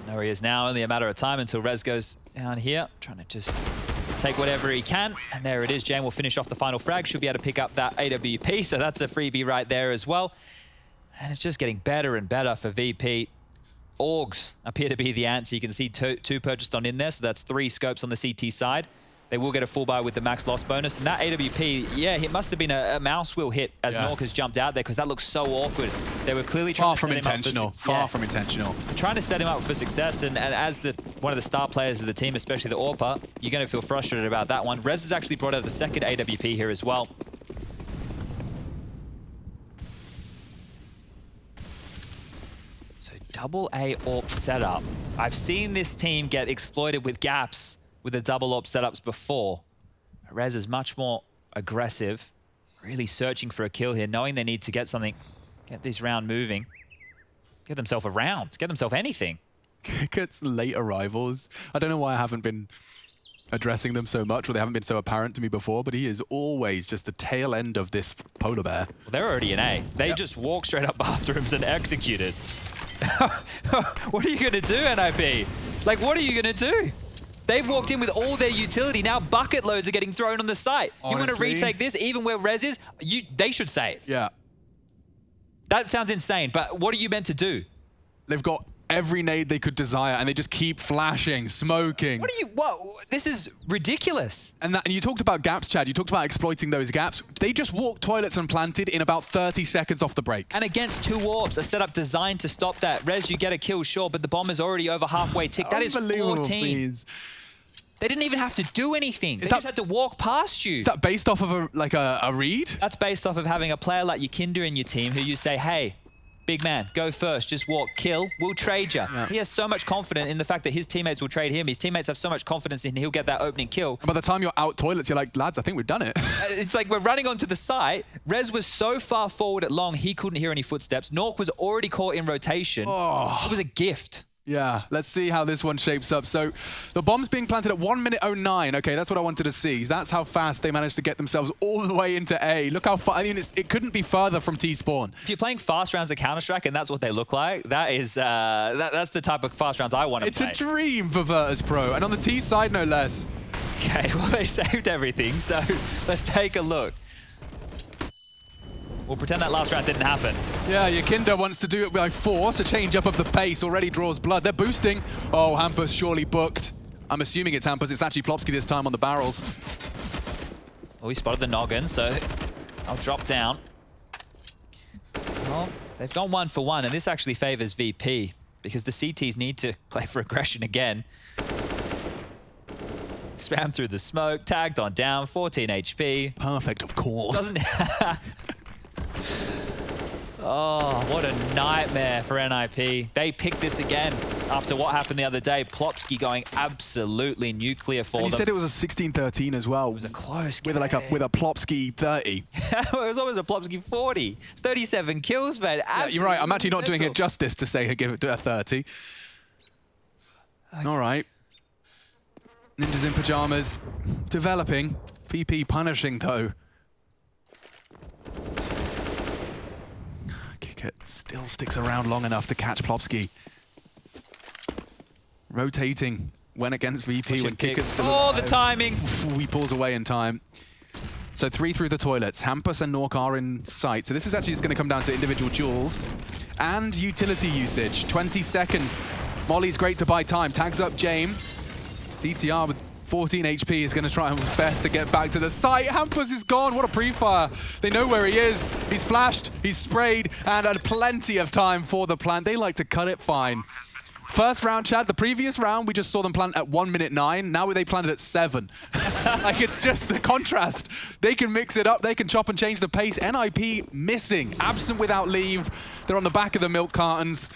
There he is now, only a matter of time until Rez goes down here, trying to just take whatever he can. And there it is. Jame will finish off the final frag. Should be able to pick up that AWP, so that's a freebie right there as well. And it's just getting better and better for VP. Augs appear to be the answer. You can see two purchased on in there, so that's 3 scopes on the CT side. They will get a full buy with the max loss bonus. And that AWP, yeah, it must have been a mouse wheel hit as Nork has jumped out there, because that looks so awkward. They were clearly trying to set him up for Far from intentional. Trying to set him up for success, and as one of the star players of the team, especially the AWPer, you're going to feel frustrated about that one. Rez has actually brought out the second AWP here as well. So double A AWP setup. I've seen this team get exploited with gaps with the double AWP setups before. Rez is much more aggressive, really searching for a kill here, knowing they need to get something, get this round moving, get themselves a round, get themselves anything. qikert's late arrivals. I don't know why I haven't been addressing them so much, or they haven't been so apparent to me before, but he is always just the tail end of this polar bear. Well, they're already in A. They just walk straight up bathrooms and execute it. What are you going to do, NIP? Like, what are you going to do? They've walked in with all their utility. Now bucket loads are getting thrown on the site. You want to Honestly. retake this, even where Rez is, they should save. Yeah. That sounds insane, but what are you meant to do? They've got every nade they could desire, and they just keep flashing, smoking. What? This is ridiculous. And you talked about gaps, Chad. You talked about exploiting those gaps. They just walked toilets and planted in about 30 seconds off the break. And against 2 orbs, a setup designed to stop that. Rez, you get a kill, sure, but the bomb is already over halfway tick. That is 14. Scenes. They didn't even have to do anything. They that- just had to walk past you. Is that based off of a read? That's based off of having a player like YEKINDAR in your team who you say, hey, big man, go first, just walk, kill, we'll trade you. Yeah. He has so much confidence in the fact that his teammates will trade him. His teammates have so much confidence in he'll get that opening kill. And by the time you're out toilets, you're like, lads, I think we've done it. It's like we're running onto the site. Rez was so far forward at long, he couldn't hear any footsteps. Nork was already caught in rotation. Oh. It was a gift. Yeah, let's see how this one shapes up. So the bomb's being planted at 1:09. Okay, that's what I wanted to see. That's how fast they managed to get themselves all the way into A. Look how far, I mean, it couldn't be further from T spawn. If you're playing fast rounds of Counter-Strike and that's what they look like, that is that's the type of fast rounds I want to play. It's a dream for Virtus.pro, and on the T side, no less. Okay, well, they saved everything, so let's take a look. We'll pretend that last round didn't happen. Yeah, YEKINDAR wants to do it by force. A change up of the pace already draws blood. They're boosting. Oh, hampus surely booked. I'm assuming it's hampus. It's actually Plopski this time on the barrels. Oh, we spotted the noggin, so I'll drop down. Well, they've gone 1 for 1, and this actually favors VP because the CTs need to play for aggression again. Spam through the smoke, tagged on down, 14 HP. Perfect, of course. Doesn't... Oh, what a nightmare for NIP. They picked this again after what happened the other day. Plopski going absolutely nuclear for And them. you said it was a 16-13 as well. It was a close with with a Plopski 30. It was almost a Plopski 40. It's 37 kills, man. Yeah, you're right. I'm actually not doing it justice to say give it a 30. Okay. All right. Ninjas in pajamas. Developing. VP punishing, though. Qikert still sticks around long enough to catch Plopski. Rotating when against VP when Kikert's still alive. the timing. He pulls away in time. So 3 through the toilets. Hampus and Nork are in sight. So this is actually just going to come down to individual duels and utility usage. 20 seconds. Molly's great to buy time. Tags up jame. CTR with 14 HP is going to try his best to get back to the site. Hampus is gone. What a pre-fire. They know where he is. He's flashed, he's sprayed, and had plenty of time for the plant. They like to cut it fine. First round, Chad, the previous round, we just saw them plant at 1:09. Now they planted at 7. Like, it's just the contrast. They can mix it up. They can chop and change the pace. NIP missing, absent without leave. They're on the back of the milk cartons.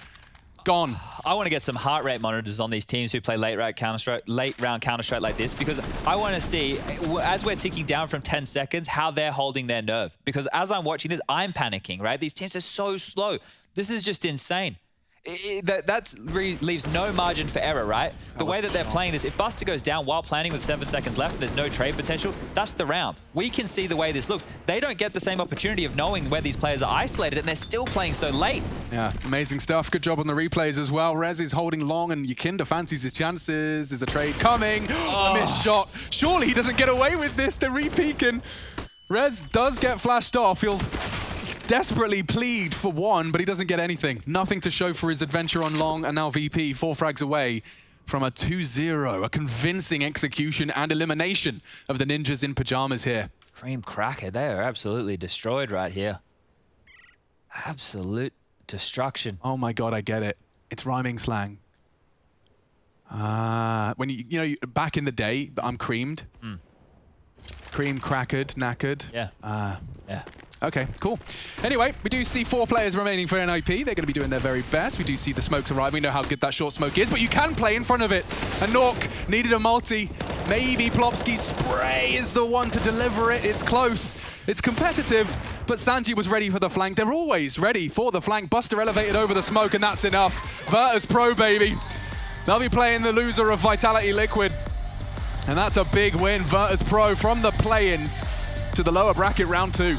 Gone. I want to get some heart rate monitors on these teams who play late round Counter-Strike like this, because I want to see, as we're ticking down from 10 seconds, how they're holding their nerve. Because as I'm watching this, I'm panicking, right? These teams are so slow. This is just insane. That leaves no margin for error, right? The way that they're playing this, if Buster goes down while planning with 7 seconds left, there's no trade potential, that's the round. We can see the way this looks. They don't get the same opportunity of knowing where these players are isolated, and they're still playing so late. Yeah, amazing stuff. Good job on the replays as well. Rez is holding long, and YEKINDAR fancies his chances. There's a trade coming. A missed shot. Surely he doesn't get away with this. They're re-peeking. Rez does get flashed off. He'll desperately plead for one, but he doesn't get anything. Nothing to show for his adventure on long, and now VP 4 frags away from a 2-0. A convincing execution and elimination of the ninjas in pajamas here. Cream cracker, they are absolutely destroyed right here. Absolute destruction. Oh my God, I get it. It's rhyming slang. When you know, back in the day, I'm creamed. Cream, crackered, knackered. Yeah. Yeah. Okay, cool. Anyway, we do see 4 players remaining for NIP. They're going to be doing their very best. We do see the smokes arriving. We know how good that short smoke is, but you can play in front of it. And Nork needed a multi. Maybe Plopski's spray is the one to deliver it. It's close. It's competitive, but SANJI was ready for the flank. They're always ready for the flank. Buster elevated over the smoke, and that's enough. Virtus.pro, baby. They'll be playing the loser of Vitality Liquid. And that's a big win. Virtus.pro from the play-ins to the lower bracket round 2.